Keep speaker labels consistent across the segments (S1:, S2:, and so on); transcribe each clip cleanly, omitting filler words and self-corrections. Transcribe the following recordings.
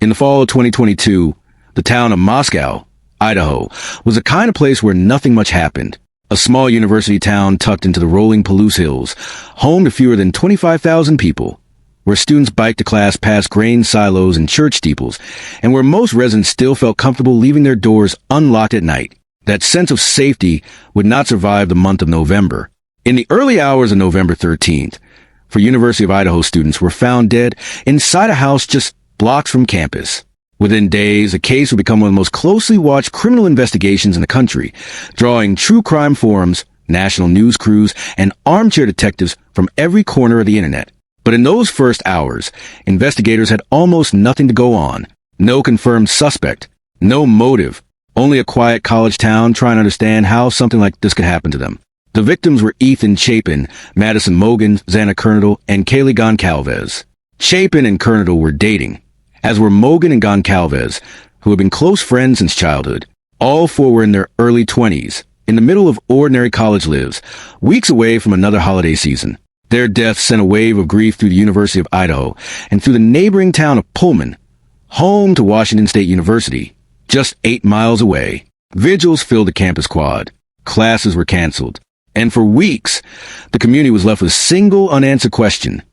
S1: In the fall of 2022, the town of Moscow, Idaho, was the kind of place where nothing much happened. A small university town tucked into the rolling Palouse Hills, home to fewer than 25,000 people, where students biked to class past grain silos and church steeples, and where most residents still felt comfortable leaving their doors unlocked at night. That sense of safety would not survive the month of November. In the early hours of November 13th, University of Idaho students were found dead inside a house just blocks from campus. Within days, the case would become one of the most closely watched criminal investigations in the country, drawing true crime forums, national news crews, and armchair detectives from every corner of the internet. But in those first hours, investigators had almost nothing to go on. No confirmed suspect, no motive, only a quiet college town trying to understand how something like this could happen to them. The victims were Ethan Chapin, Madison Mogan, Xana Kernodle, and Kaylee Goncalves. Chapin and Kernodle were dating, as were Mogan and Goncalves, who had been close friends since childhood. All four were in their early 20s, in the middle of ordinary college lives, weeks away from another holiday season. Their deaths sent a wave of grief through the University of Idaho and through the neighboring town of Pullman, home to Washington State University, just 8 miles away. Vigils filled the campus quad. Classes were canceled. And for weeks, the community was left with a single unanswered question.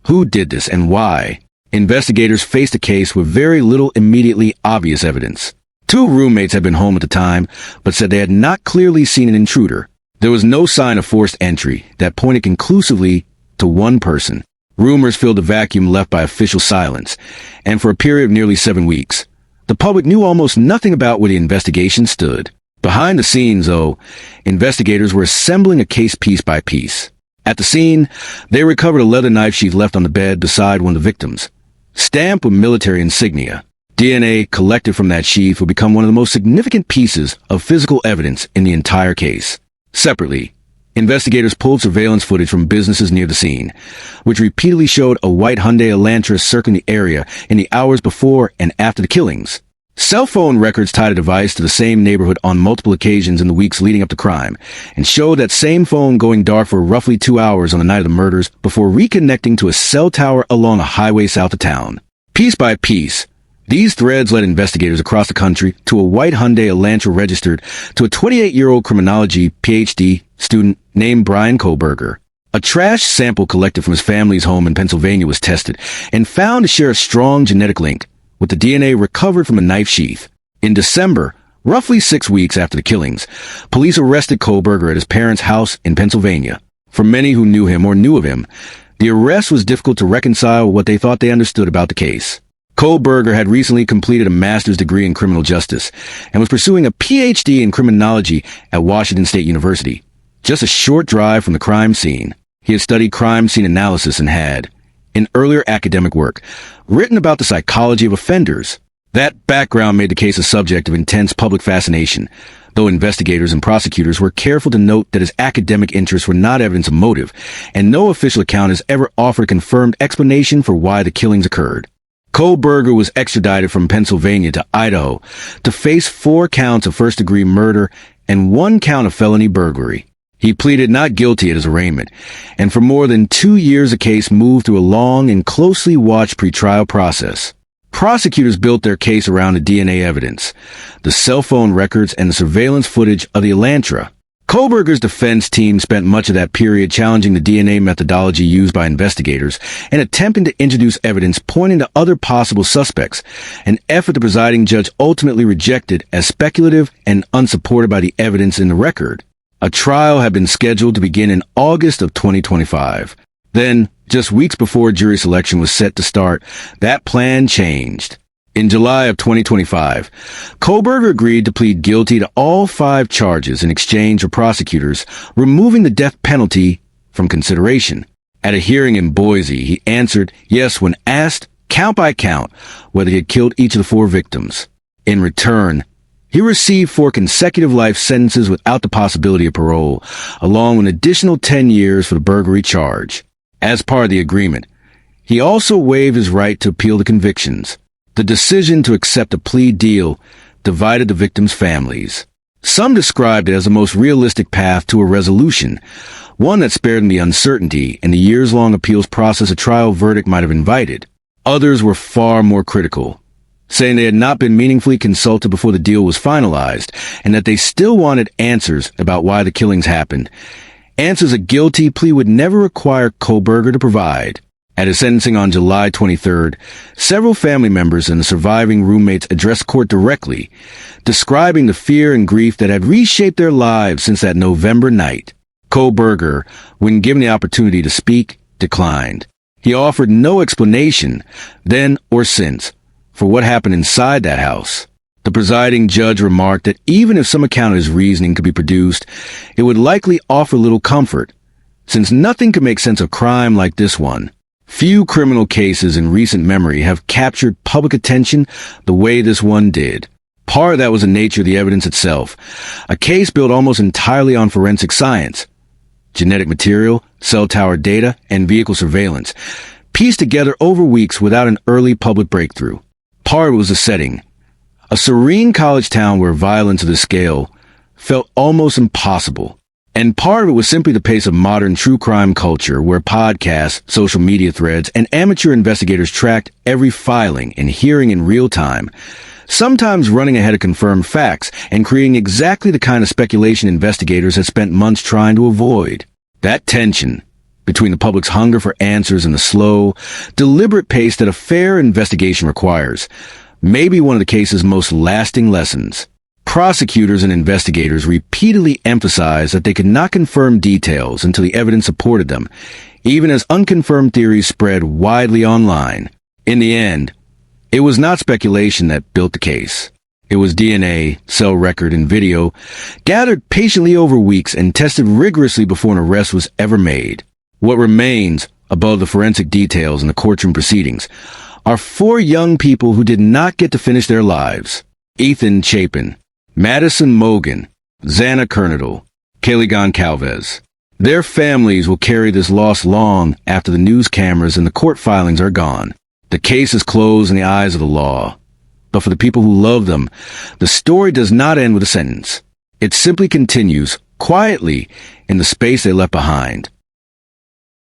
S1: Who did this and why? Investigators faced a case with very little immediately obvious evidence. 2 roommates had been home at the time, but said they had not clearly seen an intruder. There was no sign of forced entry that pointed conclusively to one person. Rumors filled the vacuum left by official silence, and for a period of nearly 7 weeks, the public knew almost nothing about where the investigation stood. Behind the scenes, though, investigators were assembling a case piece by piece. At the scene, they recovered a leather knife sheath left on the bed beside one of the victims, stamped with military insignia. DNA collected from that sheath would become one of the most significant pieces of physical evidence in the entire case. Separately, investigators pulled surveillance footage from businesses near the scene, which repeatedly showed a white Hyundai Elantra circling the area in the hours before and after the killings. Cell phone records tied a device to the same neighborhood on multiple occasions in the weeks leading up to crime, and showed that same phone going dark for roughly 2 hours on the night of the murders before reconnecting to a cell tower along a highway south of town. Piece by piece, these threads led investigators across the country to a white Hyundai Elantra registered to a 28-year-old criminology PhD student named Bryan Kohberger. A trash sample collected from his family's home in Pennsylvania was tested and found to share a strong genetic link with the DNA recovered from a knife sheath. In December, roughly 6 weeks after the killings, police arrested Kohberger at his parents' house in Pennsylvania. For many who knew him or knew of him, the arrest was difficult to reconcile with what they thought they understood about the case. Kohberger had recently completed a master's degree in criminal justice and was pursuing a PhD in criminology at Washington State University, just a short drive from the crime scene. He had studied crime scene analysis and had, in earlier academic work, written about the psychology of offenders. That background made the case a subject of intense public fascination, though investigators and prosecutors were careful to note that his academic interests were not evidence of motive, and no official account has ever offered a confirmed explanation for why the killings occurred. Kohberger was extradited from Pennsylvania to Idaho to face 4 counts of first-degree murder and 1 count of felony burglary. He pleaded not guilty at his arraignment, and for more than 2 years the case moved through a long and closely watched pretrial process. Prosecutors built their case around the DNA evidence, the cell phone records, and the surveillance footage of the Elantra. Kohberger's defense team spent much of that period challenging the DNA methodology used by investigators and attempting to introduce evidence pointing to other possible suspects, an effort the presiding judge ultimately rejected as speculative and unsupported by the evidence in the record. A trial had been scheduled to begin in August of 2025. Then, just weeks before jury selection was set to start, that plan changed. In July of 2025, Kohberger agreed to plead guilty to all 5 charges in exchange for prosecutors removing the death penalty from consideration. At a hearing in Boise, he answered yes when asked, count by count, whether he had killed each of the 4 victims. In return, he received 4 consecutive life sentences without the possibility of parole, along with an additional 10 years for the burglary charge. As part of the agreement, he also waived his right to appeal the convictions. The decision to accept a plea deal divided the victims' families. Some described it as the most realistic path to a resolution, one that spared them the uncertainty and the years-long appeals process a trial verdict might have invited. Others were far more critical, saying they had not been meaningfully consulted before the deal was finalized, and that they still wanted answers about why the killings happened. Answers a guilty plea would never require Kohberger to provide. At his sentencing on July 23rd, several family members and the surviving roommates addressed court directly, describing the fear and grief that had reshaped their lives since that November night. Kohberger, when given the opportunity to speak, declined. He offered no explanation, then or since, for what happened inside that house. The presiding judge remarked that even if some account of his reasoning could be produced, it would likely offer little comfort, since nothing could make sense of crime like this one. Few criminal cases in recent memory have captured public attention the way this one did. Part of that was the nature of the evidence itself, a case built almost entirely on forensic science. Genetic material, cell tower data, and vehicle surveillance, pieced together over weeks without an early public breakthrough. Part of it was the setting. A serene college town where violence of this scale felt almost impossible. And part of it was simply the pace of modern true crime culture where podcasts, social media threads, and amateur investigators tracked every filing and hearing in real time, sometimes running ahead of confirmed facts and creating exactly the kind of speculation investigators had spent months trying to avoid. That tension between the public's hunger for answers and the slow, deliberate pace that a fair investigation requires may be one of the case's most lasting lessons. Prosecutors and investigators repeatedly emphasized that they could not confirm details until the evidence supported them, even as unconfirmed theories spread widely online. In the end, it was not speculation that built the case. It was DNA, cell record, and video, gathered patiently over weeks and tested rigorously before an arrest was ever made. What remains, above the forensic details in the courtroom proceedings, are 4 young people who did not get to finish their lives. Ethan Chapin, Madison Mogan, Xana Kernadel, Kayleighan Calvez. Their families will carry this loss long after the news cameras and the court filings are gone. The case is closed in the eyes of the law. But for the people who love them, the story does not end with a sentence. It simply continues, quietly, in the space they left behind.